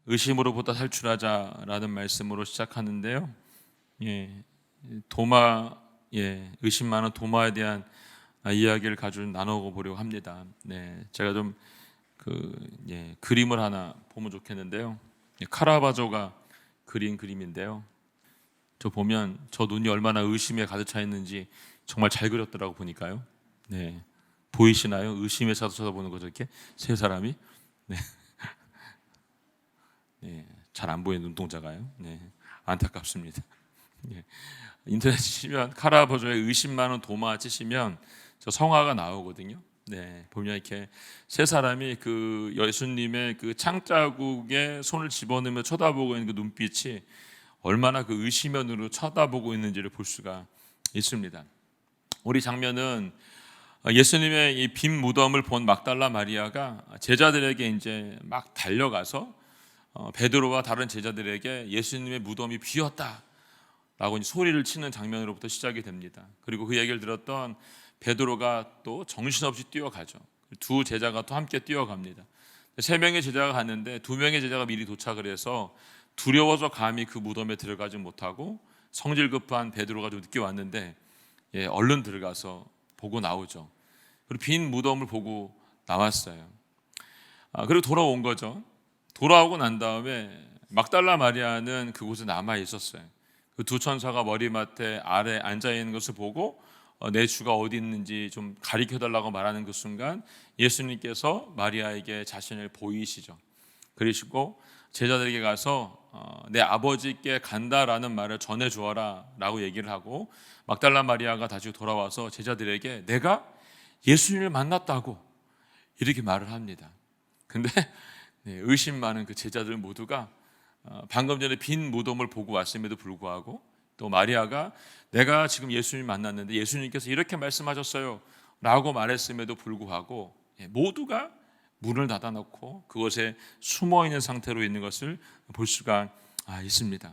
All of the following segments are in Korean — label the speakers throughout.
Speaker 1: 의심으로부터 탈출하자라는 말씀으로 시작하는데요. 의심 많은 도마에 대한 이야기를 가지고 나누고 보려고 합니다. 제가 좀 그림을 하나 보면 좋겠는데요. 카라바조가 그린 그림인데요. 저 보면 저 눈이 얼마나 의심에 가득 차 있는지 정말 잘 그렸더라고 보니까요. 보이시나요? 의심에 차서 쳐다보는 거죠, 이렇게 세 사람이. 잘 안 보이는 눈동자가요. 안타깝습니다. 인터넷 치시면 카라바조의 의심 많은 도마 치시면 저 성화가 나오거든요. 보면 이렇게 세 사람이 그 예수님의 그 창자국에 손을 집어넣으며 쳐다보고 있는 그 눈빛이 얼마나 그 의심면으로 쳐다보고 있는지를 볼 수가 있습니다. 우리 장면은 예수님의 이 빈 무덤을 본 막달라 마리아가 제자들에게 이제 막 달려가서 베드로와 다른 제자들에게 예수님의 무덤이 비었다라고 소리를 치는 장면으로부터 시작이 됩니다. 그리고 그 얘기를 들었던 베드로가 또 정신없이 뛰어가죠. 두 제자가 또 함께 뛰어갑니다. 세 명의 제자가 갔는데 두 명의 제자가 미리 도착을 해서 두려워서 감히 그 무덤에 들어가지 못하고 성질 급한 베드로가 좀 늦게 왔는데 얼른 들어가서 보고 나오죠. 그리고 빈 무덤을 보고 나왔어요. 그리고 돌아온 거죠. 돌아오고 난 다음에 막달라 마리아는 그곳에 남아 있었어요. 그 두 천사가 머리맡에 아래 앉아 있는 것을 보고 내 주가 어디 있는지 좀 가리켜 달라고 말하는 그 순간 예수님께서 마리아에게 자신을 보이시죠. 그러시고 제자들에게 가서 내 아버지께 간다라는 말을 전해 주어라 라고 얘기를 하고 막달라 마리아가 다시 돌아와서 제자들에게 내가 예수님을 만났다고 이렇게 말을 합니다. 근데 의심 많은 그 제자들 모두가 방금 전에 빈 무덤을 보고 왔음에도 불구하고 또 마리아가 내가 지금 예수님 만났는데 예수님께서 이렇게 말씀하셨어요 라고 말했음에도 불구하고 모두가 문을 닫아놓고 그곳에 숨어있는 상태로 있는 것을 볼 수가 있습니다.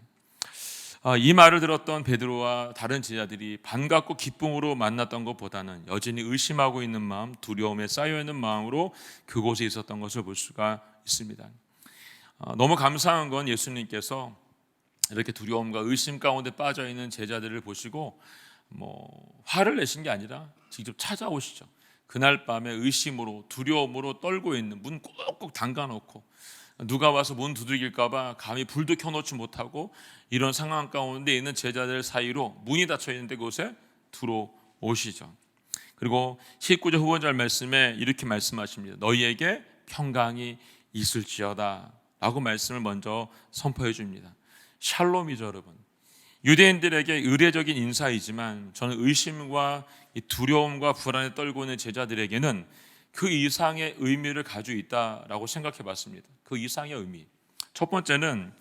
Speaker 1: 이 말을 들었던 베드로와 다른 제자들이 반갑고 기쁨으로 만났던 것보다는 여전히 의심하고 있는 마음, 두려움에 쌓여있는 마음으로 그곳에 있었던 것을 볼 수가 있습니다. 너무 감사한 건 예수님께서 이렇게 두려움과 의심 가운데 빠져있는 제자들을 보시고 화를 내신 게 아니라 직접 찾아오시죠. 그날 밤에 의심으로 두려움으로 떨고 있는 문 꼭꼭 잠가놓고 누가 와서 문 두들길까 봐 감히 불도 켜놓지 못하고 이런 상황 가운데 있는 제자들 사이로 문이 닫혀 있는데 그곳에 들어오시죠. 그리고 19절 후반절 말씀에 이렇게 말씀하십니다. 너희에게 평강이 있을지어다 라고 말씀을 먼저 선포해 줍니다. 샬롬이죠, 여러분. 유대인들에게 의례적인 인사이지만 저는 의심과 두려움과 불안에 떨고 있는 제자들에게는 그 이상의 의미를 가지고 있다라고 생각해 봤습니다. 그 이상의 의미. 첫 번째는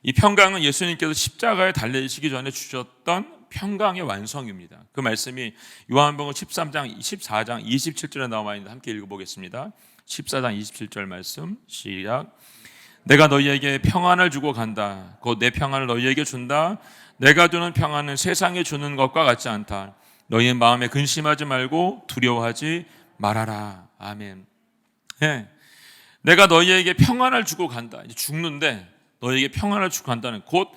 Speaker 1: 이 평강은 예수님께서 십자가에 달리시기 전에 주셨던 평강의 완성입니다. 그 말씀이 요한복음 14장 27절에 나와 있는데 함께 읽어보겠습니다. 14장 27절 말씀 시작. 내가 너희에게 평안을 주고 간다. 곧 내 평안을 너희에게 준다. 내가 주는 평안은 세상에 주는 것과 같지 않다. 너희의 마음에 근심하지 말고 두려워하지 말아라. 아멘. 내가 너희에게 평안을 주고 간다. 이제 죽는데 너희에게 평안을 주고 간다는 곧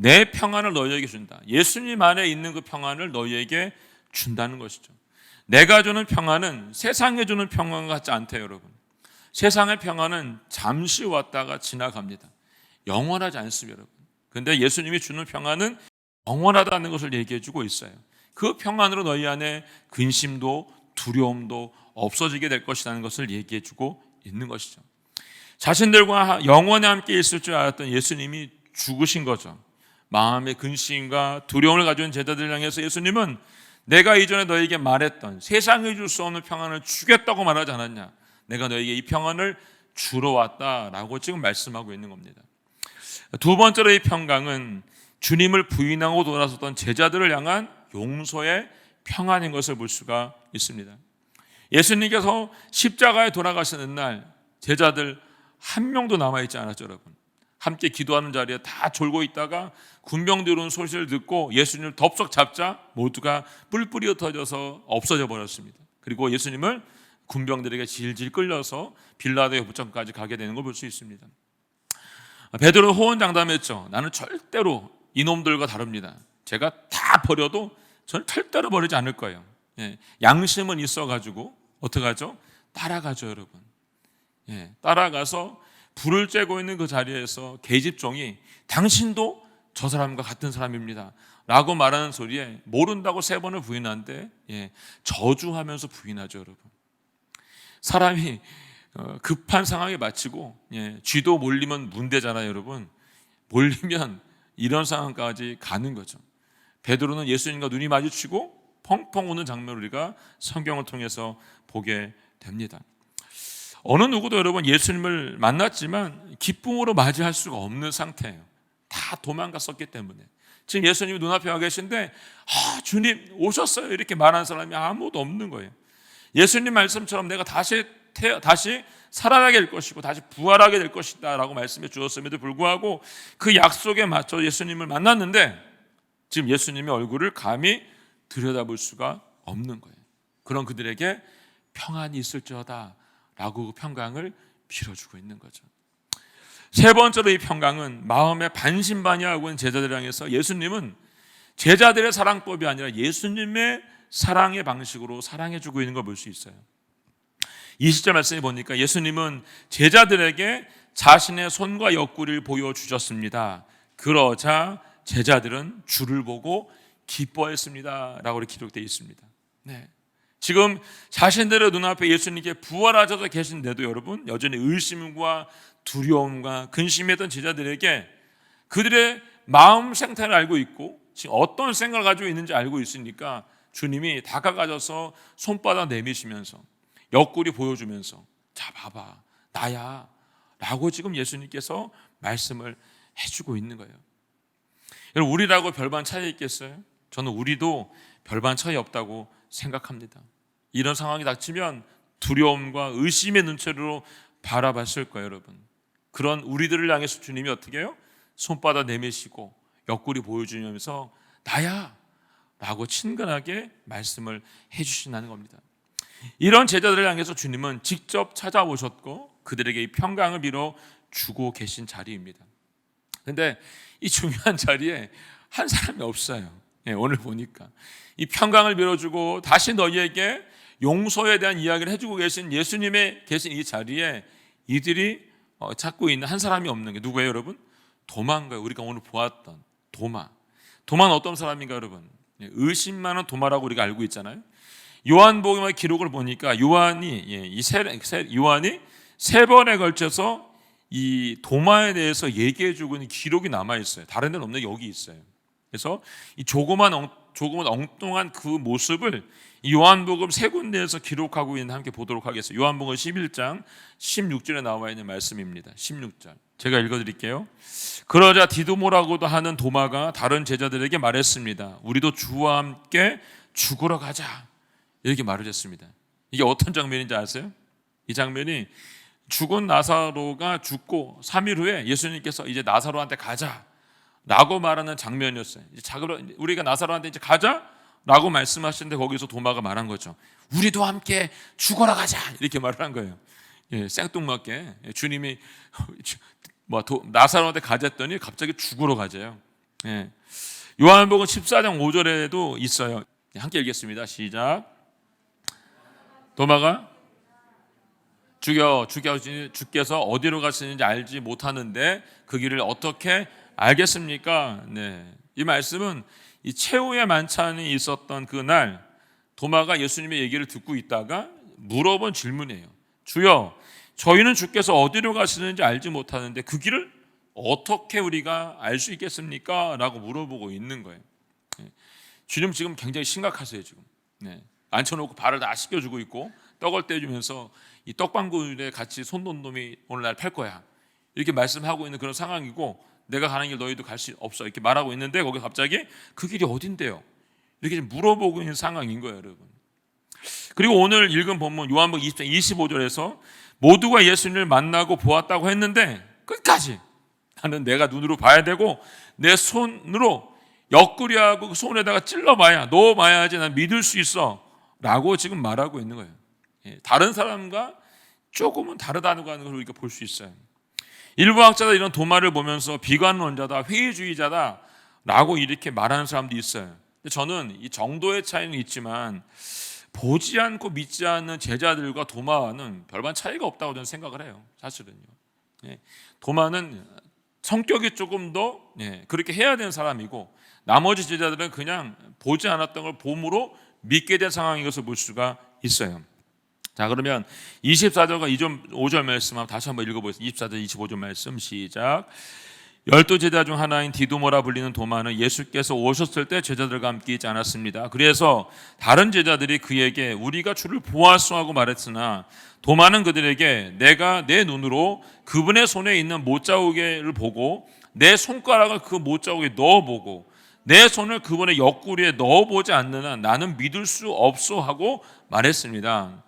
Speaker 1: 내 평안을 너희에게 준다. 예수님 안에 있는 그 평안을 너희에게 준다는 것이죠. 내가 주는 평안은 세상에 주는 평안과 같지 않대요, 여러분. 세상의 평안은 잠시 왔다가 지나갑니다. 영원하지 않습니다, 여러분. 그런데 예수님이 주는 평안은 영원하다는 것을 얘기해 주고 있어요. 그 평안으로 너희 안에 근심도 두려움도 없어지게 될 것이라는 것을 얘기해 주고 있는 것이죠. 자신들과 영원히 함께 있을 줄 알았던 예수님이 죽으신 거죠. 마음의 근심과 두려움을 가지고 있는 제자들을 향해서 예수님은 내가 이전에 너에게 말했던 세상에 줄 수 없는 평안을 주겠다고 말하지 않았냐. 내가 너에게 이 평안을 주러 왔다라고 지금 말씀하고 있는 겁니다. 두 번째로 이 평강은 주님을 부인하고 돌아섰던 제자들을 향한 용서의 평안인 것을 볼 수가 있습니다. 예수님께서 십자가에 돌아가시는 날 제자들 한 명도 남아있지 않았죠, 여러분. 함께 기도하는 자리에 다 졸고 있다가 군병들이 오는 소식을 듣고 예수님을 덥석 잡자 모두가 뿔뿔이 흩어져서 없어져 버렸습니다. 그리고 예수님을 군병들에게 질질 끌려서 빌라도의 법정까지 가게 되는 걸 볼 수 있습니다. 베드로는 호언장담했죠. 나는 절대로 이놈들과 다릅니다. 제가 다 버려도 저는 절대로 버리지 않을 거예요. 양심은 있어가지고 어떻게 하죠? 따라가죠, 여러분. 따라가서 불을 쬐고 있는 그 자리에서 계집종이 당신도 저 사람과 같은 사람입니다 라고 말하는 소리에 모른다고 3번을 부인하는데 저주하면서 부인하죠, 여러분. 사람이 급한 상황에 마치고 쥐도 몰리면 문대잖아요, 여러분. 몰리면 이런 상황까지 가는 거죠. 베드로는 예수님과 눈이 마주치고 펑펑 우는 장면을 우리가 성경을 통해서 보게 됩니다. 어느 누구도 여러분 예수님을 만났지만 기쁨으로 맞이할 수가 없는 상태예요. 다 도망갔었기 때문에. 지금 예수님이 눈앞에 와 계신데 주님 오셨어요 이렇게 말하는 사람이 아무도 없는 거예요. 예수님 말씀처럼 내가 다시 살아나게 될 것이고 다시 부활하게 될 것이다 라고 말씀해 주었음에도 불구하고 그 약속에 맞춰 예수님을 만났는데 지금 예수님의 얼굴을 감히 들여다볼 수가 없는 거예요. 그런 그들에게 평안이 있을지어다 라고 평강을 빌어주고 있는 거죠. 3번째로 이 평강은 마음에 반신반의하고 있는 제자들을 향해서 예수님은 제자들의 사랑법이 아니라 예수님의 사랑의 방식으로 사랑해주고 있는 걸 볼 수 있어요. 20절 말씀에 보니까 예수님은 제자들에게 자신의 손과 옆구리를 보여주셨습니다. 그러자 제자들은 주를 보고 기뻐했습니다 라고 기록되어 있습니다. 지금 자신들의 눈앞에 예수님께 부활하셔서 계신데도 여러분 여전히 의심과 두려움과 근심했던 제자들에게 그들의 마음 생태를 알고 있고 지금 어떤 생각을 가지고 있는지 알고 있으니까 주님이 다가가셔서 손바닥 내미시면서 옆구리 보여주면서 자 봐봐 나야 라고 지금 예수님께서 말씀을 해주고 있는 거예요. 여러분 우리라고 별반 차이 있겠어요? 저는 우리도 별반 차이 없다고 생각합니다. 이런 상황이 닥치면 두려움과 의심의 눈초리로 바라봤을 거예요, 여러분. 그런 우리들을 향해서 주님이 어떻게 해요? 손바닥 내미시고 옆구리 보여주면서 나야 라고 친근하게 말씀을 해주신다는 겁니다. 이런 제자들을 향해서 주님은 직접 찾아오셨고 그들에게 이 평강을 빌어 주고 계신 자리입니다. 그런데 이 중요한 자리에 한 사람이 없어요. 오늘 보니까 이 평강을 빌어주고 다시 너희에게 용서에 대한 이야기를 해주고 계신 예수님의 계신 이 자리에 이들이 찾고 있는 한 사람이 없는 게 누구예요, 여러분? 도마인가요? 우리가 오늘 보았던 도마. 도마는 어떤 사람인가, 여러분? 의심 많은 도마라고 우리가 알고 있잖아요. 요한복음의 기록을 보니까 요한이 3번에 걸쳐서 이 도마에 대해서 얘기해주고 있는 기록이 남아 있어요. 다른 데는 없는데 여기 있어요. 그래서 이 조그만 엉뚱한 그 모습을 이 요한복음 3군데에서 기록하고 있는 함께 보도록 하겠습니다. 요한복음 11장 16절에 나와 있는 말씀입니다. 16절 제가 읽어드릴게요. 그러자 디도모라고도 하는 도마가 다른 제자들에게 말했습니다. 우리도 주와 함께 죽으러 가자 이렇게 말을 했습니다. 이게 어떤 장면인지 아세요? 이 장면이 죽은 나사로가 죽고 3일 후에 예수님께서 이제 나사로한테 가자 라고 말하는 장면이었어요. 우리가 나사로한테 이제 가자라고 말씀하시는데 거기서 도마가 말한 거죠. 우리도 함께 죽어라 가자 이렇게 말을 한 거예요. 생뚱맞게 주님이 나사로한테 가자했더니 갑자기 죽으러 가자요. 요한복음 14장 5절에도 있어요. 함께 읽겠습니다. 시작. 도마가 주께서 어디로 가시는지 알지 못하는데 그 길을 어떻게 알겠습니까? 이 말씀은 이 최후의 만찬이 있었던 그날 도마가 예수님의 얘기를 듣고 있다가 물어본 질문이에요. 주여, 저희는 주께서 어디로 가시는지 알지 못하는데 그 길을 어떻게 우리가 알 수 있겠습니까? 라고 물어보고 있는 거예요. 주님 지금 굉장히 심각하세요. 지금 앉혀놓고 발을 다 씻겨주고 있고 떡을 떼주면서 이 떡방구에 같이 손 놓은 놈이 오늘날 팔 거야 이렇게 말씀하고 있는 그런 상황이고 내가 가는 길 너희도 갈 수 없어 이렇게 말하고 있는데 거기 갑자기 그 길이 어딘데요? 이렇게 물어보고 있는 상황인 거예요, 여러분. 그리고 오늘 읽은 본문 요한복음 20장 25절에서 모두가 예수님을 만나고 보았다고 했는데 끝까지 나는 내가 눈으로 봐야 되고 내 손으로 옆구리하고 그 손에다가 찔러봐야 넣어봐야지 난 믿을 수 있어 라고 지금 말하고 있는 거예요. 다른 사람과 조금은 다르다는 걸 우리가 볼 수 있어요. 일부 학자들 이런 도마를 보면서 비관론자다, 회의주의자다라고 이렇게 말하는 사람도 있어요. 근데 저는 이 정도의 차이는 있지만 보지 않고 믿지 않는 제자들과 도마와는 별반 차이가 없다고 저는 생각을 해요. 사실은요. 도마는 성격이 조금 더 그렇게 해야 되는 사람이고, 나머지 제자들은 그냥 보지 않았던 걸 봄으로 믿게 된 상황인 것을 볼 수가 있어요. 자, 그러면 24절과 5절 말씀 다시 한번 읽어보겠습니다. 24절 25절 말씀 시작. 12제자 중 하나인 디두모라 불리는 도마는 예수께서 오셨을 때 제자들과 함께 있지 않았습니다. 그래서 다른 제자들이 그에게 우리가 주를 보았소 하고 말했으나, 도마는 그들에게 내가 내 눈으로 그분의 손에 있는 못자국을 보고 내 손가락을 그 못자국에 넣어보고 내 손을 그분의 옆구리에 넣어보지 않는 한 나는 믿을 수 없소 하고 말했습니다.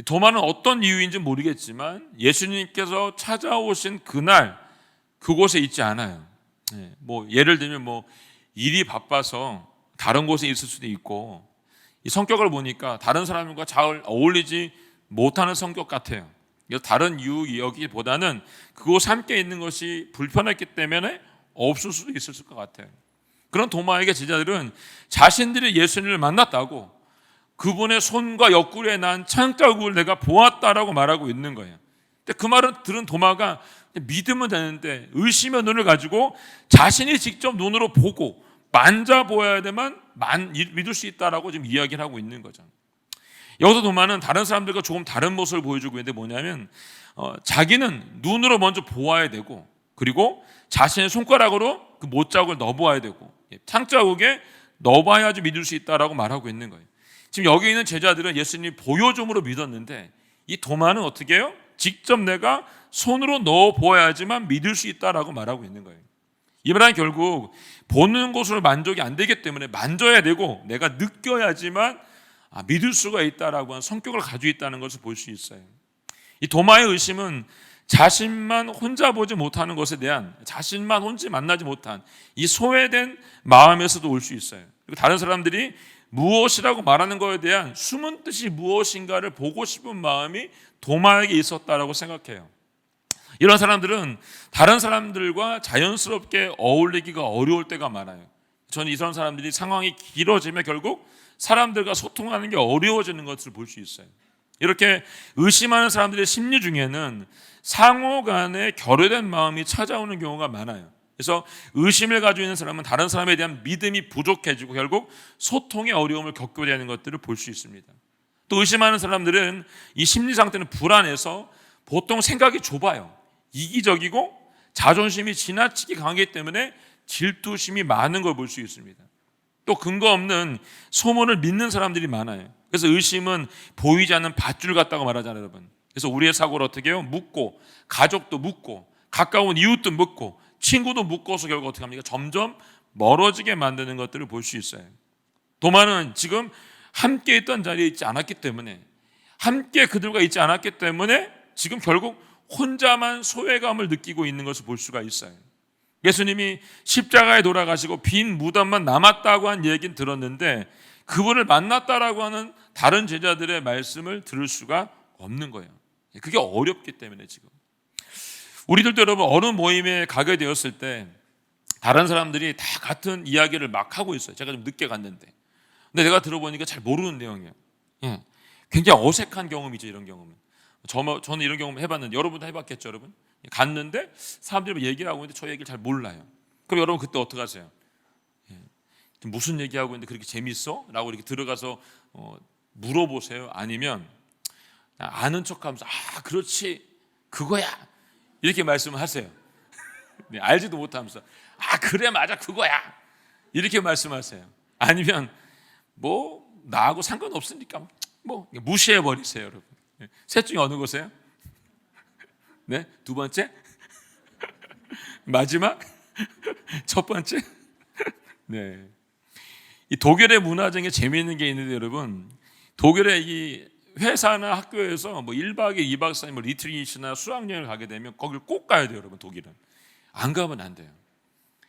Speaker 1: 도마는 어떤 이유인지 모르겠지만 예수님께서 찾아오신 그날 그곳에 있지 않아요. 예를 들면 일이 바빠서 다른 곳에 있을 수도 있고, 이 성격을 보니까 다른 사람과 잘 어울리지 못하는 성격 같아요. 그래서 다른 이유 여기보다는 그곳에 함께 있는 것이 불편했기 때문에 없을 수도 있을 것 같아요. 그런 도마에게 제자들은 자신들이 예수님을 만났다고, 그분의 손과 옆구리에 난 창자국을 내가 보았다라고 말하고 있는 거예요. 근데 그 말을 들은 도마가 믿으면 되는데 의심의 눈을 가지고 자신이 직접 눈으로 보고 만져보아야 되만 믿을 수 있다라고 지금 이야기를 하고 있는 거죠. 여기서 도마는 다른 사람들과 조금 다른 모습을 보여주고 있는데 뭐냐면 자기는 눈으로 먼저 보아야 되고, 그리고 자신의 손가락으로 그 못자국을 넣어보아야 되고 창자국에 넣어봐야지 믿을 수 있다라고 말하고 있는 거예요. 지금 여기 있는 제자들은 예수님이 보여줌으로 믿었는데, 이 도마는 어떻게 해요? 직접 내가 손으로 넣어보아야지만 믿을 수 있다라고 말하고 있는 거예요. 이 말은 결국 보는 것으로 만족이 안 되기 때문에 만져야 되고 내가 느껴야지만 믿을 수가 있다라고 하는 성격을 가지고 있다는 것을 볼 수 있어요. 이 도마의 의심은 자신만 혼자 보지 못하는 것에 대한, 자신만 혼자 만나지 못한 이 소외된 마음에서도 올 수 있어요. 그리고 다른 사람들이 무엇이라고 말하는 것에 대한 숨은 뜻이 무엇인가를 보고 싶은 마음이 도마에게 있었다라고 생각해요. 이런 사람들은 다른 사람들과 자연스럽게 어울리기가 어려울 때가 많아요. 저는 이런 사람들이 상황이 길어지면 결국 사람들과 소통하는 게 어려워지는 것을 볼 수 있어요. 이렇게 의심하는 사람들의 심리 중에는 상호 간에 결여된 마음이 찾아오는 경우가 많아요. 그래서 의심을 가지고 있는 사람은 다른 사람에 대한 믿음이 부족해지고 결국 소통의 어려움을 겪게 되는 것들을 볼 수 있습니다. 또 의심하는 사람들은 이 심리 상태는 불안해서 보통 생각이 좁아요. 이기적이고 자존심이 지나치게 강하기 때문에 질투심이 많은 걸 볼 수 있습니다. 또 근거 없는 소문을 믿는 사람들이 많아요. 그래서 의심은 보이지 않는 밧줄 같다고 말하잖아요, 여러분. 그래서 우리의 사고를 어떻게 해요? 묻고, 가족도 묻고, 가까운 이웃도 묻고, 친구도 묶어서 결국 어떻게 합니까? 점점 멀어지게 만드는 것들을 볼 수 있어요. 도마는 지금 함께 있던 자리에 있지 않았기 때문에, 함께 그들과 있지 않았기 때문에 지금 결국 혼자만 소외감을 느끼고 있는 것을 볼 수가 있어요. 예수님이 십자가에 돌아가시고 빈 무덤만 남았다고 한 얘기는 들었는데 그분을 만났다라고 하는 다른 제자들의 말씀을 들을 수가 없는 거예요. 그게 어렵기 때문에 지금. 우리들도 여러분 어느 모임에 가게 되었을 때 다른 사람들이 다 같은 이야기를 막 하고 있어요. 제가 좀 늦게 갔는데. 근데 내가 들어보니까 잘 모르는 내용이에요. 굉장히 어색한 경험이죠, 이런 경험은. 저는 이런 경험 해봤는데 여러분도 해봤겠죠, 여러분? 갔는데 사람들이 얘기를 하고 있는데 저 얘기를 잘 몰라요. 그럼 여러분 그때 어떻게 하세요? 무슨 얘기하고 있는데 그렇게 재밌어? 라고 이렇게 들어가서 물어보세요? 아니면 아는 척하면서 그렇지 그거야 이렇게 말씀을 하세요. 네, 알지도 못하면서 그래 맞아 그거야 이렇게 말씀하세요. 아니면 나하고 상관없으니까 무시해버리세요, 여러분. 셋 중에 어느 거세요? 네? 두 번째? 마지막? 첫 번째? 네. 이 독일의 문화 중에 재미있는 게 있는데 여러분, 독일의 이 회사나 학교에서 1박 2일, 2박 3일 리트릿이나 수학여행을 가게 되면 거기를 꼭 가야 돼요, 여러분. 독일은 안 가면 안 돼요.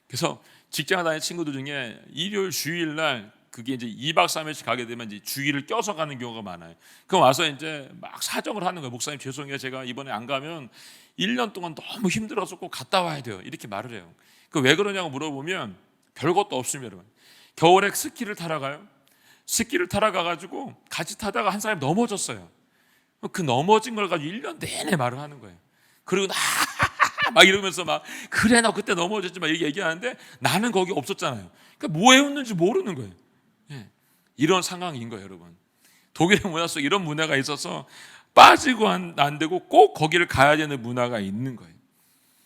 Speaker 1: 그래서 직장 다니는 친구들 중에 일요일 주일날 그게 이제 2박 3일씩 가게 되면 이제 주기를 껴서 가는 경우가 많아요. 그럼 와서 이제 막 사정을 하는 거예요. 목사님 죄송해요. 제가 이번에 안 가면 1년 동안 너무 힘들어서 꼭 갔다 와야 돼요. 이렇게 말을 해요. 그 왜 그러냐고 물어보면 별것도 없습니다, 여러분. 겨울에 스키를 타러 가요. 스키를 타러 가가지고 같이 타다가 한 사람이 넘어졌어요. 그 넘어진 걸 가지고 1년 내내 말을 하는 거예요. 그리고 막 이러면서 막 그래 너 그때 넘어졌지 막 이렇게 얘기하는데 나는 거기 없었잖아요. 그러니까 뭐 해왔는지 모르는 거예요. 예. 이런 상황인 거예요, 여러분. 독일의 문화 속에 이런 문화가 있어서 빠지고 안 되고 꼭 거기를 가야 되는 문화가 있는 거예요.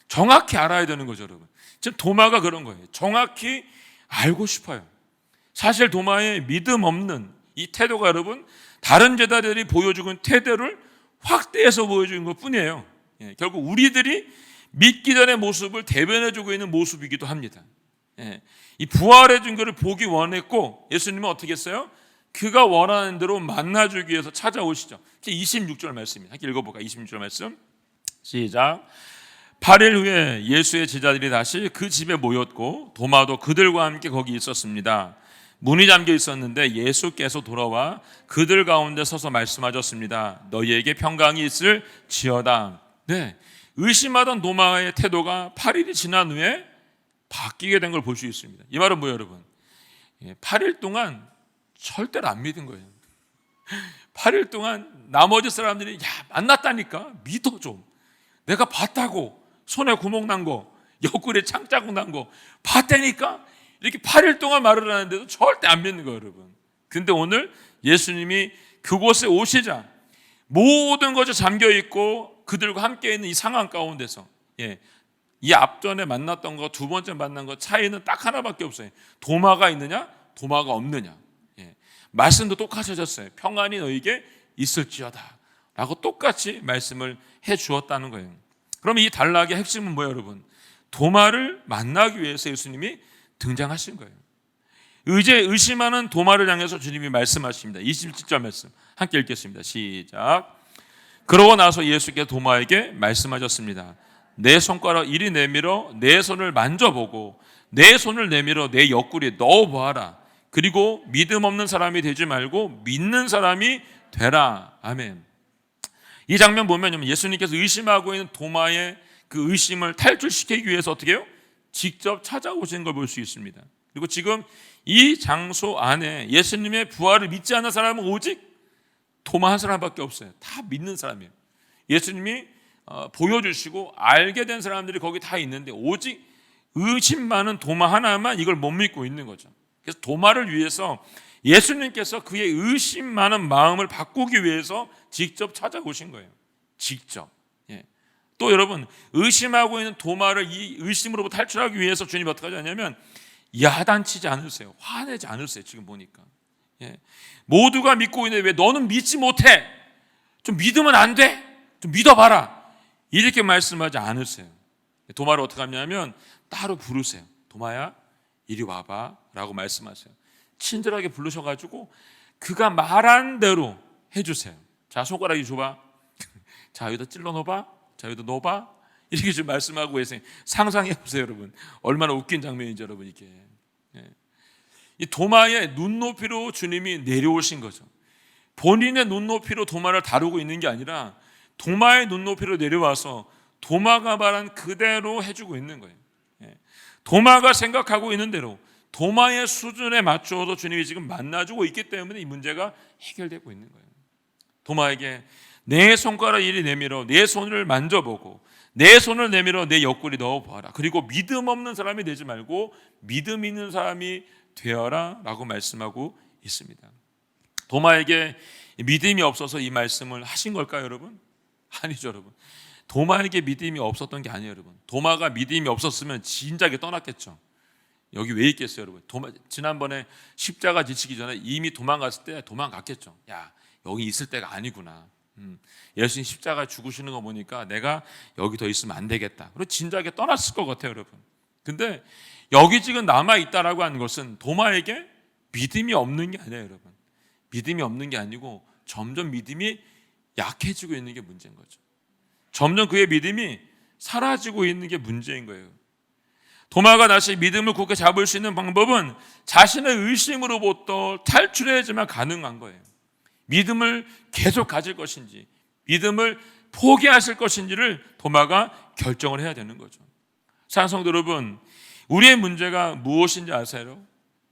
Speaker 1: 정확히 알아야 되는 거죠, 여러분. 지금 도마가 그런 거예요. 정확히 알고 싶어요. 사실 도마의 믿음 없는 이 태도가 여러분 다른 제자들이 보여주는 태도를 확대해서 보여주는 것 뿐이에요. 예, 결국 우리들이 믿기 전의 모습을 대변해주고 있는 모습이기도 합니다. 예, 이 부활의 증거를 보기 원했고 예수님은 어떻게 했어요? 그가 원하는 대로 만나주기 위해서 찾아오시죠. 26절 말씀입니다. 함께 읽어볼까요? 26절 말씀 시작. 8일 후에 예수의 제자들이 다시 그 집에 모였고 도마도 그들과 함께 거기 있었습니다. 문이 잠겨 있었는데 예수께서 돌아와 그들 가운데 서서 말씀하셨습니다. 너희에게 평강이 있을 지어다. 네, 의심하던 도마의 태도가 8일이 지난 후에 바뀌게 된 걸 볼 수 있습니다. 이 말은 뭐예요, 여러분? 8일 동안 절대로 안 믿은 거예요. 8일 동안 나머지 사람들이 야 만났다니까 믿어 좀. 내가 봤다고 손에 구멍 난 거, 옆구리에 창자국 난 거 봤다니까 이렇게 8일 동안 말을 하는데도 절대 안 믿는 거예요, 여러분. 근데 오늘 예수님이 그곳에 오시자 모든 것이 잠겨 있고 그들과 함께 있는 이 상황 가운데서 이 앞전에 만났던 거 두 번째 만난 거 차이는 딱 하나밖에 없어요. 도마가 있느냐 도마가 없느냐. 말씀도 똑같아졌어요. 평안이 너에게 있을지어다 라고 똑같이 말씀을 해 주었다는 거예요. 그럼 이 단락의 핵심은 뭐예요, 여러분? 도마를 만나기 위해서 예수님이 등장하신 거예요. 의심하는 도마를 향해서 주님이 말씀하십니다. 27절 말씀 함께 읽겠습니다. 시작. 그러고 나서 예수께서 도마에게 말씀하셨습니다. 내 손가락 이리 내밀어 내 손을 만져보고 내 손을 내밀어 내 옆구리에 넣어보아라. 그리고 믿음 없는 사람이 되지 말고 믿는 사람이 되라. 아멘. 이 장면 보면 예수님께서 의심하고 있는 도마의 그 의심을 탈출시키기 위해서 어떻게 해요? 직접 찾아오신 걸 볼 수 있습니다. 그리고 지금 이 장소 안에 예수님의 부활을 믿지 않는 사람은 오직 도마 한 사람밖에 없어요. 다 믿는 사람이에요. 예수님이 보여주시고 알게 된 사람들이 거기 다 있는데 오직 의심 많은 도마 하나만 이걸 못 믿고 있는 거죠. 그래서 도마를 위해서 예수님께서 그의 의심 많은 마음을 바꾸기 위해서 직접 찾아오신 거예요. 직접. 또 여러분 의심하고 있는 도마를 이 의심으로부터 탈출하기 위해서 주님이 어떻게 하냐면 야단치지 않으세요. 화내지 않으세요. 지금 보니까 모두가 믿고 있는데 왜 너는 믿지 못해? 좀 믿으면 안 돼? 좀 믿어봐라. 이렇게 말씀하지 않으세요. 도마를 어떻게 하냐면 따로 부르세요. 도마야 이리 와봐 라고 말씀하세요. 친절하게 부르셔가지고 그가 말한 대로 해주세요. 자 손가락이 줘봐. 자 여기다 찔러 넣어봐. 자 여기다 넣어봐. 이렇게 좀 말씀하고 계세요. 상상해 보세요, 여러분. 얼마나 웃긴 장면인지 여러분 이게. 이 도마의 눈높이로 주님이 내려오신 거죠. 본인의 눈높이로 도마를 다루고 있는 게 아니라 도마의 눈높이로 내려와서 도마가 말한 그대로 해주고 있는 거예요. 도마가 생각하고 있는 대로 도마의 수준에 맞춰서 주님이 지금 만나주고 있기 때문에 이 문제가 해결되고 있는 거예요. 도마에게 내 손가락 이리 내밀어 내 손을 만져보고 내 손을 내밀어 내 옆구리 넣어보아라. 그리고 믿음 없는 사람이 되지 말고 믿음 있는 사람이 되어라 라고 말씀하고 있습니다. 도마에게 믿음이 없어서 이 말씀을 하신 걸까요, 여러분? 아니죠, 여러분. 도마에게 믿음이 없었던 게 아니에요, 여러분. 도마가 믿음이 없었으면 진작에 떠났겠죠. 여기 왜 있겠어요, 여러분? 지난번에 십자가 지치기 전에 이미 도망갔을 때 도망갔겠죠. 야, 여기 있을 때가 아니구나. 예수님 십자가 죽으시는 거 보니까 내가 여기 더 있으면 안 되겠다. 그리고 진작에 떠났을 것 같아요, 여러분. 근데 여기 지금 남아있다라고 하는 것은 도마에게 믿음이 없는 게 아니에요, 여러분. 믿음이 없는 게 아니고 점점 믿음이 약해지고 있는 게 문제인 거죠. 점점 그의 믿음이 사라지고 있는 게 문제인 거예요. 도마가 다시 믿음을 굳게 잡을 수 있는 방법은 자신의 의심으로부터 탈출해야지만 가능한 거예요. 믿음을 계속 가질 것인지, 믿음을 포기하실 것인지를 도마가 결정을 해야 되는 거죠. 사랑하는 성도 여러분, 우리의 문제가 무엇인지 아세요?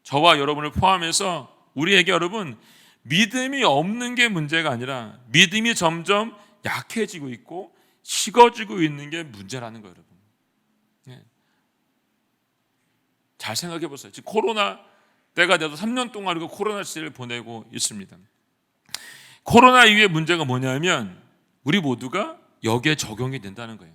Speaker 1: 저와 여러분을 포함해서 우리에게 여러분, 믿음이 없는 게 문제가 아니라 믿음이 점점 약해지고 있고 식어지고 있는 게 문제라는 거예요, 여러분. 네. 잘 생각해 보세요. 지금 코로나 때가 돼도 3년 동안 우리가 코로나 시대를 보내고 있습니다. 코로나 이후의 문제가 뭐냐면 우리 모두가 여기에 적용이 된다는 거예요.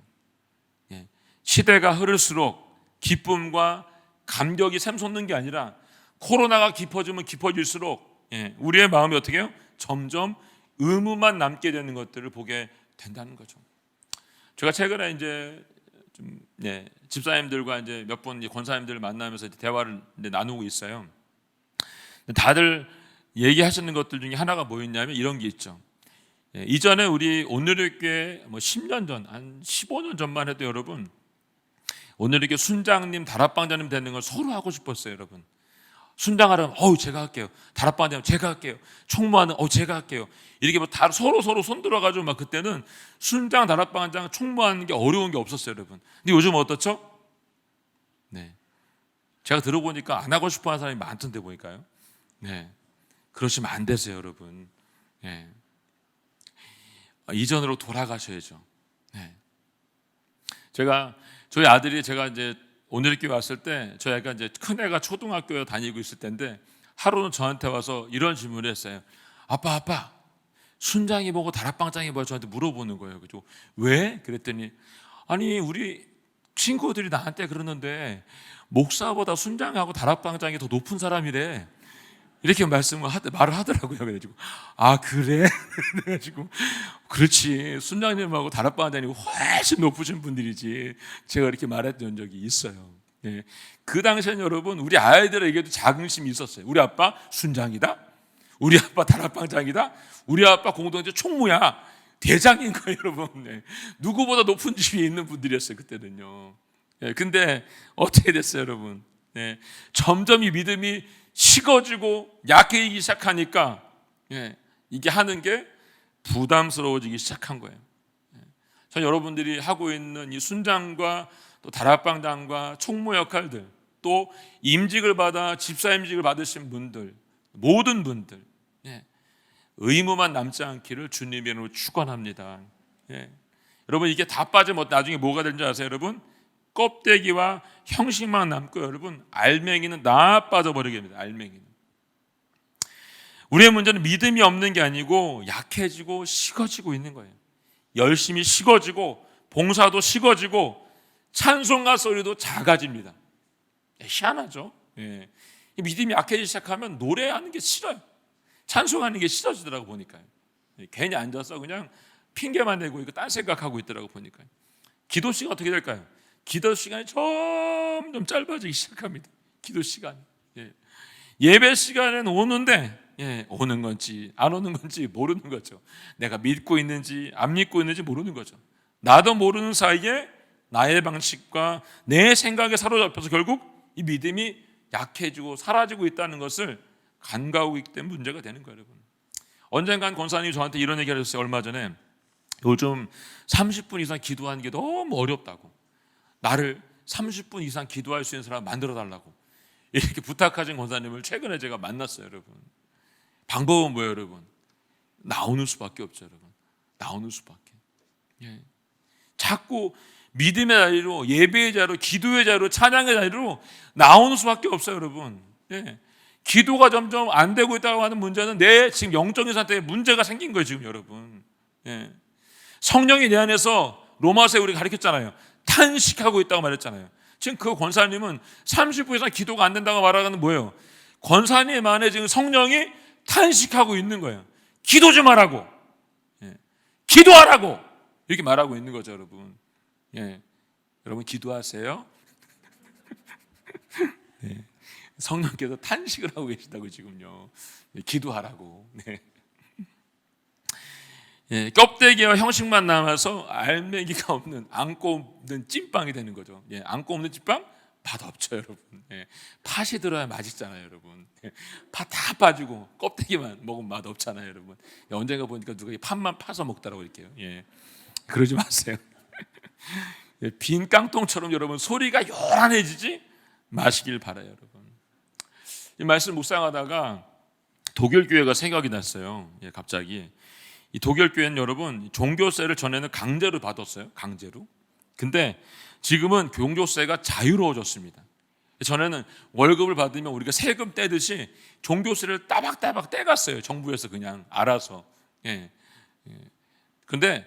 Speaker 1: 예. 시대가 흐를수록 기쁨과 감격이 샘솟는 게 아니라 코로나가 깊어지면 깊어질수록 우리의 마음이 어떻게 해요? 점점 의무만 남게 되는 것들을 보게 된다는 거죠. 제가 최근에 이제 좀 집사님들과 이제 몇 번 권사님들을 만나면서 대화를 나누고 있어요. 다들 얘기하시는 것들 중에 하나가 뭐였냐면 이런 게 있죠. 이전에 우리 오늘의 교회 10년 전, 한 15년 전만 해도 여러분, 오늘의 교회 순장님, 다락방장님 되는 걸 서로 하고 싶었어요, 여러분. 순장하려면 제가 할게요. 다락방장님 제가 할게요. 총무하는 제가 할게요. 이렇게 다 서로 손 들어가지고 막 그때는 순장, 다락방장, 총무하는 게 어려운 게 없었어요, 여러분. 근데 요즘 어떻죠? 네, 제가 들어보니까 안 하고 싶어하는 사람이 많던데 보니까요. 네, 그러시면 안 되세요, 여러분. 네. 이전으로 돌아가셔야죠. 네. 저희 아들이 제가 이제 오늘 교회 왔을 때 저희 애가 이제 큰 애가 초등학교에 다니고 있을 때인데 하루는 저한테 와서 이런 질문을 했어요. 아빠, 순장이 뭐고 다락방장이 뭐야? 저한테 물어보는 거예요. 그죠? 왜? 그랬더니 아니 우리 친구들이 나한테 그러는데 목사보다 순장하고 다락방장이 더 높은 사람이래. 이렇게 말을 하더라고요. 그래가지고 그래? 그래가지고 그렇지, 순장님하고 다락방장님이 훨씬 높으신 분들이지. 제가 이렇게 말했던 적이 있어요. 예. 그 당시엔 여러분 우리 아이들에게도 자긍심이 있었어요. 우리 아빠 순장이다, 우리 아빠 다락방장이다, 우리 아빠 공동체 총무야, 대장인 거예요, 여러분. 네. 누구보다 높은 지위에 있는 분들이었어요 그때는요. 예. 근데 어떻게 됐어요, 여러분? 네. 점점 이 믿음이 식어지고 약해지기 시작하니까 이게 하는 게 부담스러워지기 시작한 거예요. 전 여러분들이 하고 있는 이 순장과 또 다락방장과 총무 역할들, 또 임직을 받아 집사임직을 받으신 분들, 모든 분들 의무만 남지 않기를 주님의 이름으로 축원합니다. 여러분 이게 다 빠지면 나중에 뭐가 되는지 아세요, 여러분? 껍데기와 형식만 남고 여러분 알맹이는 다 빠져버리게 됩니다. 알맹이는. 우리의 문제는 믿음이 없는 게 아니고 약해지고 식어지고 있는 거예요. 열심히 식어지고 봉사도 식어지고 찬송가 소리도 작아집니다. 희한하죠? 믿음이 약해지기 시작하면 노래하는 게 싫어요. 찬송하는 게 싫어지더라고 보니까요. 괜히 앉아서 그냥 핑계만 대고 이거 딴 생각하고 있더라고 보니까요. 기도 시간 어떻게 될까요? 기도 시간이 점점 짧아지기 시작합니다. 기도 시간이. 예배 시간에는 오는데 오는 건지 안 오는 건지 모르는 거죠. 내가 믿고 있는지 안 믿고 있는지 모르는 거죠. 나도 모르는 사이에 나의 방식과 내 생각에 사로잡혀서 결국 이 믿음이 약해지고 사라지고 있다는 것을 간과하고 있기 때문에 문제가 되는 거예요, 여러분. 언젠간 권사님이 저한테 이런 얘기를 하셨어요. 얼마 전에 요즘 30분 이상 기도하는 게 너무 어렵다고, 나를 30분 이상 기도할 수 있는 사람 만들어 달라고 이렇게 부탁하신 권사님을 최근에 제가 만났어요, 여러분. 방법은 뭐예요, 여러분? 나오는 수밖에 없죠, 여러분. 나오는 수밖에. 자꾸 믿음의 자리로, 예배의 자리로, 기도의 자리로, 찬양의 자리로 나오는 수밖에 없어요, 여러분. 기도가 점점 안 되고 있다고 하는 문제는 내 지금 영적인 상태에 문제가 생긴 거예요, 지금 여러분. 성령이 내 안에서 로마서에 우리가 가르쳤잖아요. 탄식하고 있다고 말했잖아요. 지금 그 권사님은 30분 이상 기도가 안 된다고 말하는 뭐예요? 권사님 안에 지금 성령이 탄식하고 있는 거예요. 기도 좀 하라고, 기도하라고 이렇게 말하고 있는 거죠, 여러분. 여러분 기도하세요. 성령께서 탄식을 하고 계시다고 지금요. 기도하라고. 껍데기와 형식만 남아서 알맹이가 없는, 안고 없는 찐빵이 되는 거죠. 안고 없는 찐빵 맛 없죠, 여러분. 예. 팥이 들어야 맛있잖아요, 여러분. 예. 팥 다 빠지고 껍데기만 먹으면 맛 없잖아요, 여러분. 예. 언젠가 보니까 누가 이 팥만 파서 먹더라고 이렇게요. 예. 그러지 마세요. 예. 빈 깡통처럼 여러분 소리가 요란해지지 마시길 바라요, 여러분. 이 말씀 묵상하다가 독일 교회가 생각이 났어요. 예, 갑자기. 이 독일 교회는 여러분 종교세를 전에는 강제로 받았어요. 강제로. 근데 지금은 종교세가 자유로워졌습니다. 전에는 월급을 받으면 우리가 세금 떼듯이 종교세를 따박따박 떼갔어요. 정부에서 그냥 알아서. 예. 근데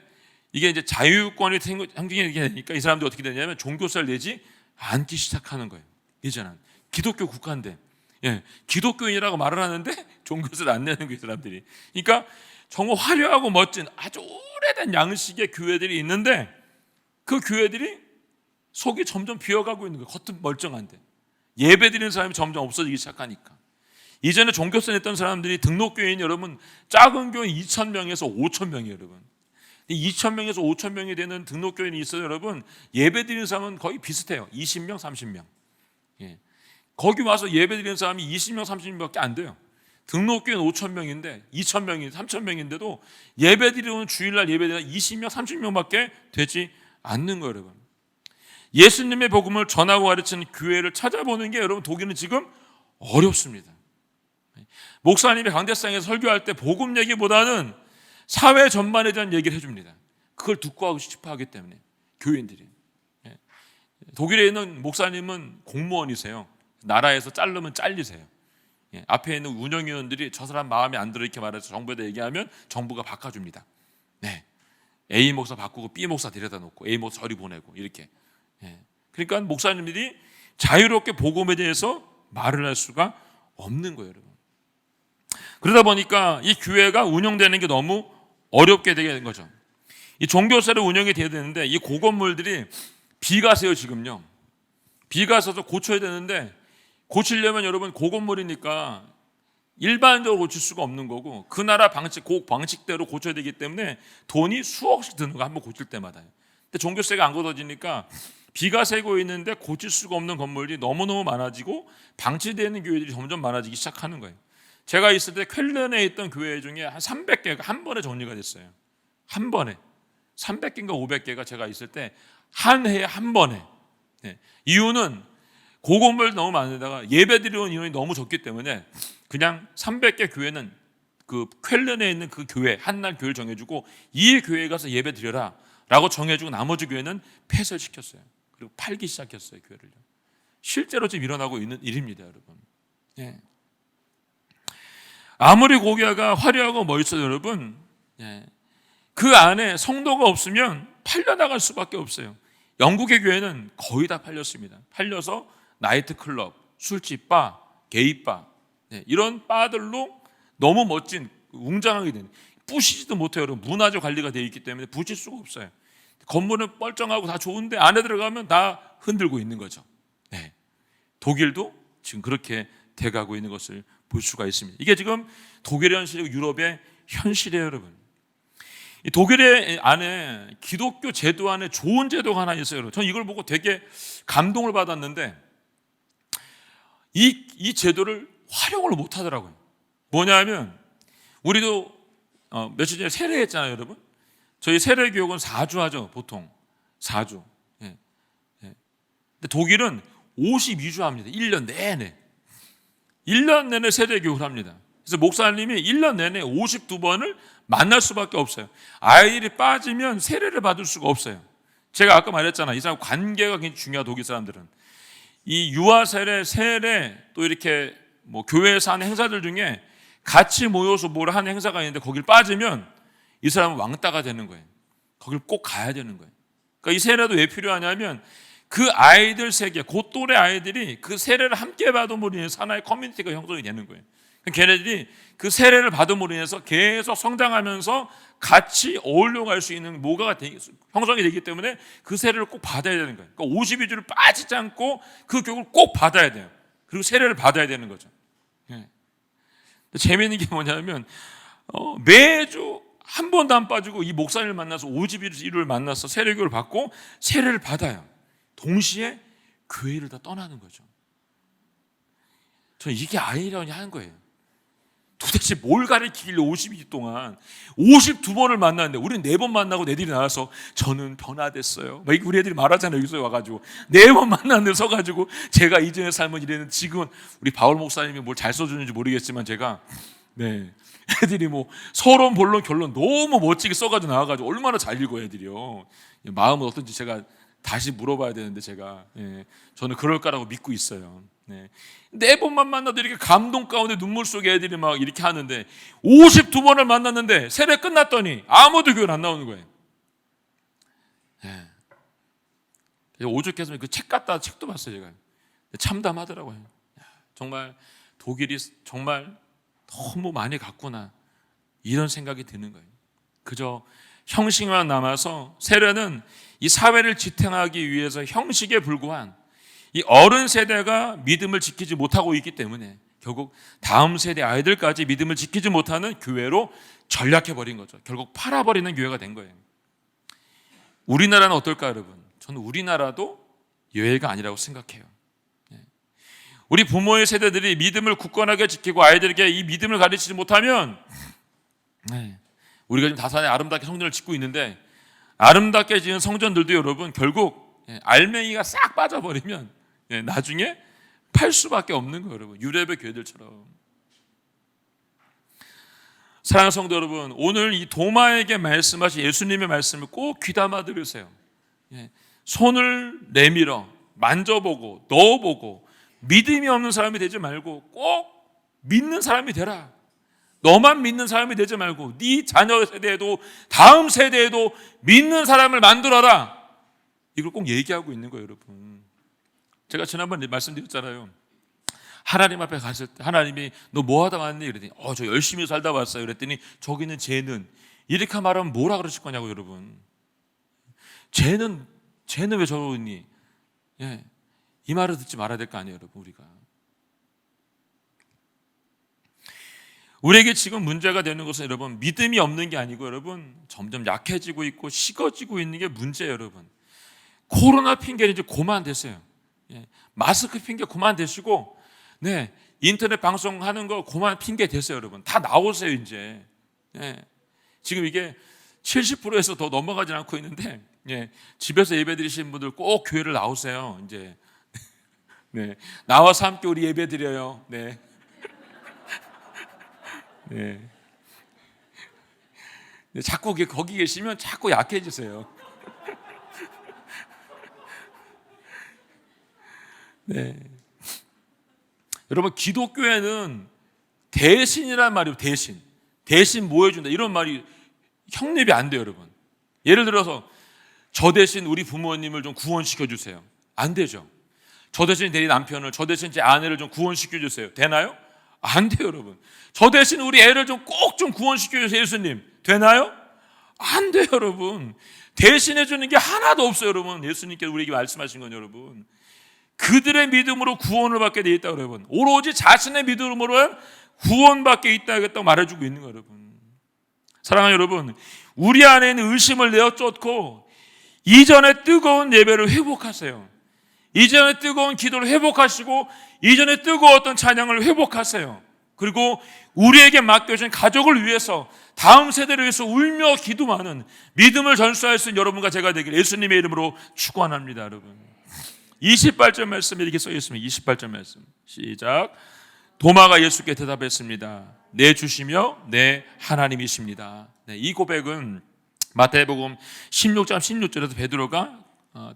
Speaker 1: 이게 이제 자유권이 생기니까 이 사람들이 어떻게 되냐면 종교세를 내지 않기 시작하는 거예요. 이제는 기독교 국가인데, 예, 기독교인이라고 말을 하는데 종교세를 안 내는 거예요, 이 사람들이. 그러니까 정말 화려하고 멋진 아주 오래된 양식의 교회들이 있는데 그 교회들이 속이 점점 비어가고 있는 거예요. 겉은 멀쩡한데 예배 드리는 사람이 점점 없어지기 시작하니까. 이전에 종교세 냈던 사람들이 등록교인 여러분 작은 교회 2,000명에서 5,000명이에요, 여러분. 2,000명에서 5,000명이 되는 등록교인이 있어요, 여러분. 예배 드리는 사람은 거의 비슷해요. 20명, 30명. 예. 거기 와서 예배 드리는 사람이 20명, 30명밖에 안 돼요. 등록교인 5,000명인데 2,000명이 3,000명인데도 예배 드리는 주일날 예배 드리는 20명, 30명밖에 되지 않는 거예요, 여러분. 예수님의 복음을 전하고 가르치는 교회를 찾아보는 게 여러분 독일은 지금 어렵습니다. 목사님이 강대상에서 설교할 때 복음 얘기보다는 사회 전반에 대한 얘기를 해줍니다. 그걸 듣고 하고 싶어 하기 때문에 교인들이. 독일에 있는 목사님은 공무원이세요. 나라에서 자르면 잘리세요. 앞에 있는 운영위원들이 저 사람 마음에 안 들어 이렇게 말해서 정부에다 얘기하면 정부가 바꿔줍니다. 네. A 목사 바꾸고 B 목사 데려다 놓고 A 목사 저리 보내고 이렇게. 그러니까 목사님들이 자유롭게 복음에 대해서 말을 할 수가 없는 거예요, 여러분. 그러다 보니까 이 교회가 운영되는 게 너무 어렵게 되게 된 거죠. 이 종교세로 운영이 돼야 되는데 이 고건물들이 비가 새요, 지금요. 비가 써서 고쳐야 되는데 고치려면 여러분 고건물이니까 일반적으로 고칠 수가 없는 거고 그 나라 방식대로 고쳐야 되기 때문에 돈이 수억씩 드는 거 한번 고칠 때마다. 근데 종교세가 안 걷어지니까 비가 새고 있는데 고칠 수가 없는 건물이 너무너무 많아지고 방치되는 교회들이 점점 많아지기 시작하는 거예요. 제가 있을 때 쾰른에 있던 교회 중에 한 300개가 한 번에 정리가 됐어요. 한 번에 300개인가 500개가 제가 있을 때 한 해에 한 번에. 이유는 고건물 너무 많은데다가 예배 드리는 인원이 너무 적기 때문에 그냥 300개 교회는 그 쾰른에 있는 그 교회 한날 교회를 정해주고 이 교회에 가서 예배 드려라 라고 정해주고 나머지 교회는 폐쇄시켰어요. 그리고 팔기 시작했어요, 교회를요. 실제로 지금 일어나고 있는 일입니다, 여러분. 예. 아무리 고개가 화려하고 멋있어도 여러분, 예, 그 안에 성도가 없으면 팔려나갈 수밖에 없어요. 영국의 교회는 거의 다 팔렸습니다. 팔려서 나이트클럽, 술집, 바, 게이바, 네, 이런 바들로 너무 멋진 웅장하게 된, 부시지도 못해요. 여러분. 문화적 관리가 되어 있기 때문에 부실 수가 없어요. 건물은 뻘쩡하고 다 좋은데 안에 들어가면 다 흔들고 있는 거죠. 네. 독일도 지금 그렇게 돼가고 있는 것을 볼 수가 있습니다. 이게 지금 독일의 현실이고 유럽의 현실이에요, 여러분. 이 독일의 안에 기독교 제도 안에 좋은 제도가 하나 있어요. 저는 이걸 보고 되게 감동을 받았는데 이 제도를 활용을 못 하더라고요. 뭐냐면 우리도 며칠 전에 세례했잖아요, 여러분. 저희 세례 교육은 4주 하죠, 보통 4주. 예. 근데 독일은 52주 합니다. 1년 내내. 1년 내내 세례 교육을 합니다. 그래서 목사님이 1년 내내 52번을 만날 수밖에 없어요. 아이들이 빠지면 세례를 받을 수가 없어요. 제가 아까 말했잖아요. 이 사람 관계가 굉장히 중요하다, 독일 사람들은. 이 유아 세례, 세례, 또 이렇게 뭐 교회에서 하는 행사들 중에 같이 모여서 뭘 하는 행사가 있는데 거길 빠지면 이 사람은 왕따가 되는 거예요. 거길 꼭 가야 되는 거예요. 그러니까 이 세례도 왜 필요하냐면 그 아이들 세계, 그 또래 아이들이 그 세례를 함께 받음으로 인해서 하나의 커뮤니티가 형성이 되는 거예요. 걔네들이 그 세례를 받음으로 인해서 계속 성장하면서 같이 어울려 갈 수 있는 뭐가 형성이 되기 때문에 그 세례를 꼭 받아야 되는 거예요. 그러니까 52주를 빠지지 않고 그 교육을 꼭 받아야 돼요. 그리고 세례를 받아야 되는 거죠. 예. 재미있는 게 뭐냐면 매주 한 번도 안 빠지고 이 목사님을 만나서 52주를 만나서 세례교육을 받고 세례를 받아요. 동시에 교회를 다 떠나는 거죠. 저는 이게 아이러니한 거예요. 도대체 뭘 가르치길래 52주 동안 52번을 만났는데 우리는 4번 만나고 애들이 나와서 저는 변화됐어요. 막 우리 애들이 말하잖아요. 여기서 와가지고 4번 만났는데 서가지고 제가 이전의 삶은 이랬는데 지금은 우리 바울 목사님이 뭘 잘 써주는지 모르겠지만 제가 애들이 뭐 서론 본론 결론 너무 멋지게 써가지고 나와가지고 얼마나 잘 읽어요 애들이요. 마음은 어떤지 제가 다시 물어봐야 되는데 제가 저는 그럴 거라고 믿고 있어요. 4번만 만나도 이렇게 감동 가운데 눈물 속에 애들이 막 이렇게 하는데 52번을 만났는데 세례 끝났더니 아무도 교회를 안 나오는 거예요. 오죽해서 그 책 갖다 책도 봤어요 제가. 참담하더라고요. 정말 독일이 정말 너무 많이 갔구나 이런 생각이 드는 거예요. 그저 형식만 남아서 세례는 이 사회를 지탱하기 위해서 형식에 불과한 이 어른 세대가 믿음을 지키지 못하고 있기 때문에 결국 다음 세대 아이들까지 믿음을 지키지 못하는 교회로 전락해버린 거죠. 결국 팔아버리는 교회가 된 거예요. 우리나라는 어떨까 여러분? 저는 우리나라도 예외가 아니라고 생각해요. 우리 부모의 세대들이 믿음을 굳건하게 지키고 아이들에게 이 믿음을 가르치지 못하면 우리가 지금 다산에 아름답게 성전을 짓고 있는데 아름답게 지은 성전들도 여러분 결국 알맹이가 싹 빠져버리면 나중에 팔 수밖에 없는 거예요 여러분. 유럽의 교회들처럼. 사랑하는 성도 여러분, 오늘 이 도마에게 말씀하신 예수님의 말씀을 꼭 귀담아 들으세요. 손을 내밀어 만져보고 넣어보고 믿음이 없는 사람이 되지 말고 꼭 믿는 사람이 되라. 너만 믿는 사람이 되지 말고 네 자녀 세대에도 다음 세대에도 믿는 사람을 만들어라. 이걸 꼭 얘기하고 있는 거예요 여러분. 제가 지난번에 말씀드렸잖아요. 하나님 앞에 갔을 때 하나님이 너 뭐 하다 왔니? 그랬더니 저 열심히 살다 왔어요. 그랬더니 저기는 쟤는 이렇게 말하면 뭐라 그러실 거냐고 여러분. 쟤는 왜 저러니? 이 말을 듣지 말아야 될 거 아니에요 여러분. 우리에게 지금 문제가 되는 것은 여러분 믿음이 없는 게 아니고 여러분 점점 약해지고 있고 식어지고 있는 게 문제예요 여러분. 코로나 핑계는 이제 그만 되세요. 마스크 핑계 그만 대시고 인터넷 방송하는 거 그만 핑계 대세요 여러분. 다 나오세요 이제. 지금 이게 70%에서 더 넘어가지 않고 있는데 집에서 예배 드리시는 분들 꼭 교회를 나오세요 이제. 나와서 함께 우리 예배 드려요. 자꾸 거기 계시면 자꾸 약해지세요. 여러분 기독교에는 대신이란 말이에요. 대신 뭐 해준다 이런 말이 성립이 안 돼요 여러분. 예를 들어서 저 대신 우리 부모님을 좀 구원시켜 주세요. 안 되죠. 저 대신 내 남편을 저 대신 제 아내를 좀 구원시켜 주세요. 되나요? 안 돼요 여러분. 저 대신 우리 애를 좀 꼭 좀 구원시켜 주세요 예수님. 되나요? 안 돼요 여러분. 대신해 주는 게 하나도 없어요 여러분. 예수님께서 우리에게 말씀하신 건 여러분 그들의 믿음으로 구원을 받게 되어 있다고 여러분. 오로지 자신의 믿음으로만 구원받게 있다고 말해주고 있는 거예요 여러분. 사랑하는 여러분, 우리 안에 있는 의심을 내어 쫓고 이전의 뜨거운 예배를 회복하세요. 이전의 뜨거운 기도를 회복하시고 이전의 뜨거웠던 찬양을 회복하세요. 그리고 우리에게 맡겨진 가족을 위해서 다음 세대를 위해서 울며 기도하는 믿음을 전수할 수 있는 여러분과 제가 되길 예수님의 이름으로 축원합니다 여러분. 28절 말씀에 이렇게 써 있습니다. 28절 말씀 시작. 도마가 예수께 대답했습니다. 내 주시며 내 하나님이십니다. 이 고백은 마태복음 16장 16절에서 베드로가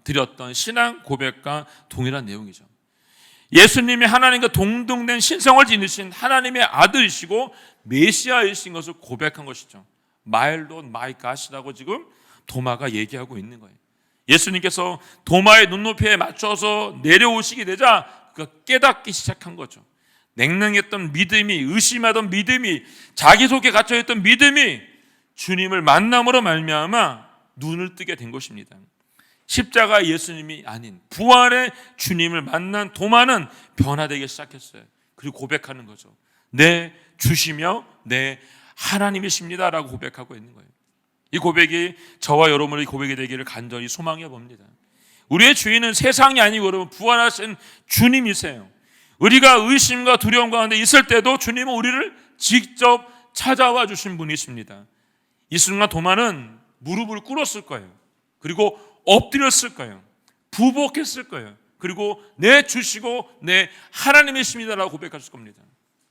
Speaker 1: 드렸던 신앙 고백과 동일한 내용이죠. 예수님이 하나님과 동등된 신성을 지니신 하나님의 아들이시고 메시아이신 것을 고백한 것이죠. My Lord, my God이라고 지금 도마가 얘기하고 있는 거예요. 예수님께서 도마의 눈높이에 맞춰서 내려오시게 되자 그가 깨닫기 시작한 거죠. 냉랭했던 믿음이, 의심하던 믿음이, 자기 속에 갇혀있던 믿음이 주님을 만남으로 말미암아 눈을 뜨게 된 것입니다. 십자가 예수님이 아닌 부활의 주님을 만난 도마는 변화되기 시작했어요. 그리고 고백하는 거죠. 내 주시며 내 하나님이십니다라고 고백하고 있는 거예요. 이 고백이 저와 여러분의 고백이 되기를 간절히 소망해 봅니다. 우리의 주인은 세상이 아니고 여러분 부활하신 주님이세요. 우리가 의심과 두려움 가운데 있을 때도 주님은 우리를 직접 찾아와 주신 분이십니다. 이 순간 도마는 무릎을 꿇었을 거예요. 그리고 엎드렸을 거예요. 부복했을 거예요. 그리고 내 주시고 내 하나님이십니다라고 고백했을 겁니다.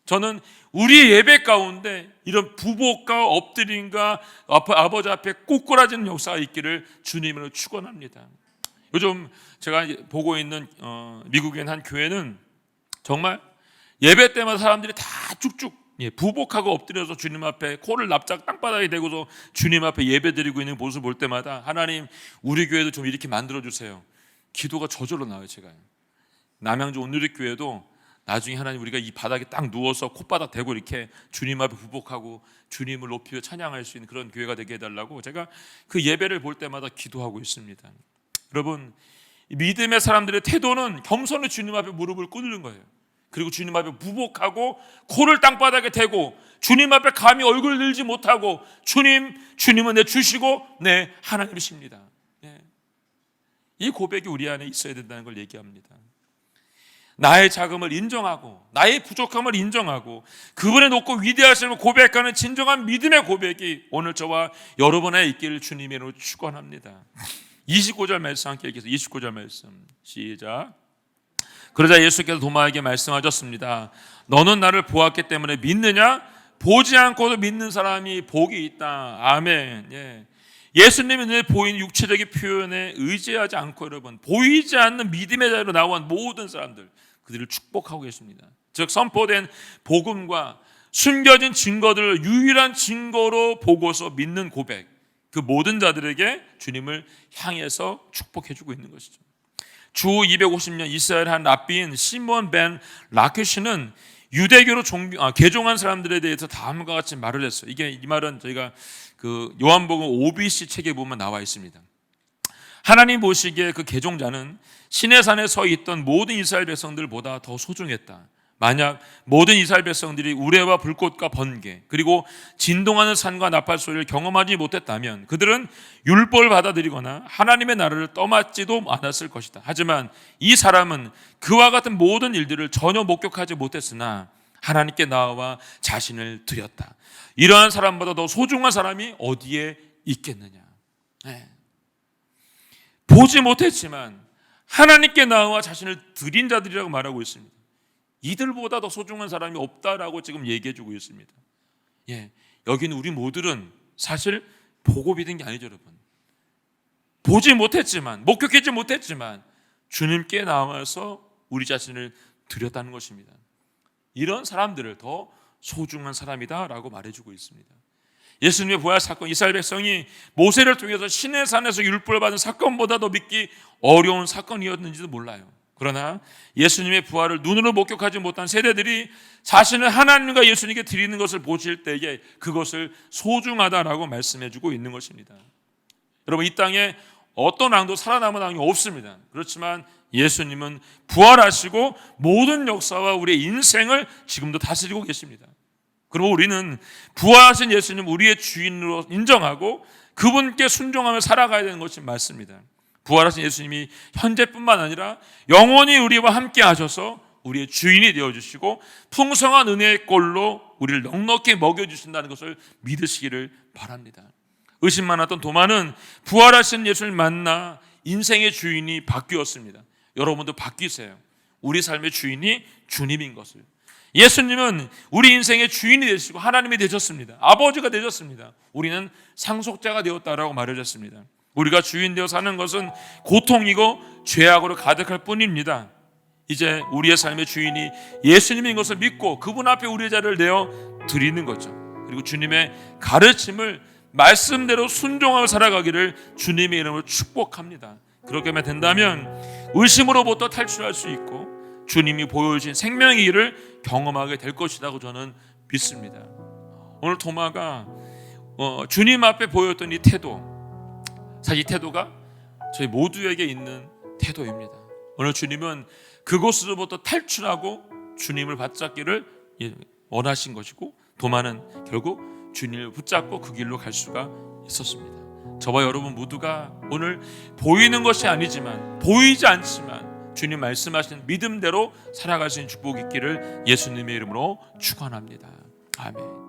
Speaker 1: 저는 우리 예배 가운데 이런 부복과 엎드림과 아버지 앞에 꼬꾸라지는 역사가 있기를 주님으로 축원합니다. 요즘 제가 보고 있는 미국에 있는 한 교회는 정말 예배 때마다 사람들이 다 쭉쭉 부복하고 엎드려서 주님 앞에 코를 납작 땅바닥에 대고서 주님 앞에 예배드리고 있는 모습을 볼 때마다 하나님 우리 교회도 좀 이렇게 만들어주세요. 기도가 저절로 나와요. 제가 남양주 온누리교회도 나중에 하나님 우리가 이 바닥에 딱 누워서 콧바닥 대고 이렇게 주님 앞에 부복하고 주님을 높이며 찬양할 수 있는 그런 교회가 되게 해달라고 제가 그 예배를 볼 때마다 기도하고 있습니다. 여러분, 믿음의 사람들의 태도는 겸손히 주님 앞에 무릎을 꿇는 거예요. 그리고 주님 앞에 부복하고 코를 땅바닥에 대고 주님 앞에 감히 얼굴을 들지 못하고 주님은 내 주시고 내 하나님이십니다. 이 고백이 우리 안에 있어야 된다는 걸 얘기합니다. 나의 자금을 인정하고 나의 부족함을 인정하고 그분의 높고 위대하심을 고백하는 진정한 믿음의 고백이 오늘 저와 여러분에 있기를 주님의 이름으로 축원합니다. 29절 말씀 함께 읽겠습니다. 29절 말씀 시작. 그러자 예수께서 도마에게 말씀하셨습니다. 너는 나를 보았기 때문에 믿느냐? 보지 않고도 믿는 사람이 복이 있다. 아멘. 예수님이 늘 보이는 육체적인 표현에 의지하지 않고 여러분 보이지 않는 믿음의 자리로 나온 모든 사람들 그들을 축복하고 계십니다. 즉 선포된 복음과 숨겨진 증거들을 유일한 증거로 보고서 믿는 고백 그 모든 자들에게 주님을 향해서 축복해주고 있는 것이죠. 주 250년 이스라엘 한 랍비인 시몬 벤 라큐시는 유대교로 개종한 사람들에 대해서 다음과 같이 말을 했어요. 이 말은 저희가 그 요한복음 OBC 책에 보면 나와 있습니다. 하나님 보시기에 그 개종자는 시내산에 서 있던 모든 이스라엘 백성들보다 더 소중했다. 만약 모든 이스라엘 백성들이 우레와 불꽃과 번개 그리고 진동하는 산과 나팔 소리를 경험하지 못했다면 그들은 율법을 받아들이거나 하나님의 나라를 떠맡지도 않았을 것이다. 하지만 이 사람은 그와 같은 모든 일들을 전혀 목격하지 못했으나 하나님께 나와 자신을 드렸다. 이러한 사람보다 더 소중한 사람이 어디에 있겠느냐. 보지 못했지만 하나님께 나와 자신을 드린 자들이라고 말하고 있습니다. 이들보다 더 소중한 사람이 없다라고 지금 얘기해주고 있습니다. 여기는 우리 모두는 사실 보고 믿은 게 아니죠, 여러분. 보지 못했지만, 목격하지 못했지만 주님께 나와서 우리 자신을 드렸다는 것입니다. 이런 사람들을 더 소중한 사람이다라고 말해주고 있습니다. 예수님의 부활 사건, 이스라엘 백성이 모세를 통해서 시내산에서 율법을 받은 사건보다 더 믿기 어려운 사건이었는지도 몰라요. 그러나 예수님의 부활을 눈으로 목격하지 못한 세대들이 자신을 하나님과 예수님께 드리는 것을 보실 때에 그것을 소중하다라고 말씀해주고 있는 것입니다. 여러분, 이 땅에 어떤 왕도 살아남은 왕이 없습니다. 그렇지만 예수님은 부활하시고 모든 역사와 우리의 인생을 지금도 다스리고 계십니다. 그리고 우리는 부활하신 예수님 우리의 주인으로 인정하고 그분께 순종하며 살아가야 되는 것이 맞습니다. 부활하신 예수님이 현재뿐만 아니라 영원히 우리와 함께 하셔서 우리의 주인이 되어주시고 풍성한 은혜의 꼴로 우리를 넉넉히 먹여주신다는 것을 믿으시기를 바랍니다. 의심 많았던 도마는 부활하신 예수를 만나 인생의 주인이 바뀌었습니다. 여러분도 바뀌세요. 우리 삶의 주인이 주님인 것을. 예수님은 우리 인생의 주인이 되시고 하나님이 되셨습니다. 아버지가 되셨습니다. 우리는 상속자가 되었다라고 말해줬습니다. 우리가 주인 되어 사는 것은 고통이고 죄악으로 가득할 뿐입니다. 이제 우리의 삶의 주인이 예수님인 것을 믿고 그분 앞에 우리의 자리를 내어 드리는 거죠. 그리고 주님의 가르침을 말씀대로 순종하며 살아가기를 주님의 이름으로 축복합니다. 그렇게 하면 된다면 의심으로부터 탈출할 수 있고 주님이 보여주신 생명의 길을 경험하게 될 것이라고 저는 믿습니다. 오늘 도마가 주님 앞에 보였던 이 태도, 사실 이 태도가 저희 모두에게 있는 태도입니다. 오늘 주님은 그곳으로부터 탈출하고 주님을 붙잡기를 원하신 것이고 도마는 결국 주님을 붙잡고 그 길로 갈 수가 있었습니다. 저와 여러분 모두가 오늘 보이는 것이 아니지만, 보이지 않지만 주님 말씀하신 믿음대로 살아갈 수 있는 축복이 있기를 예수님의 이름으로 축원합니다. 아멘.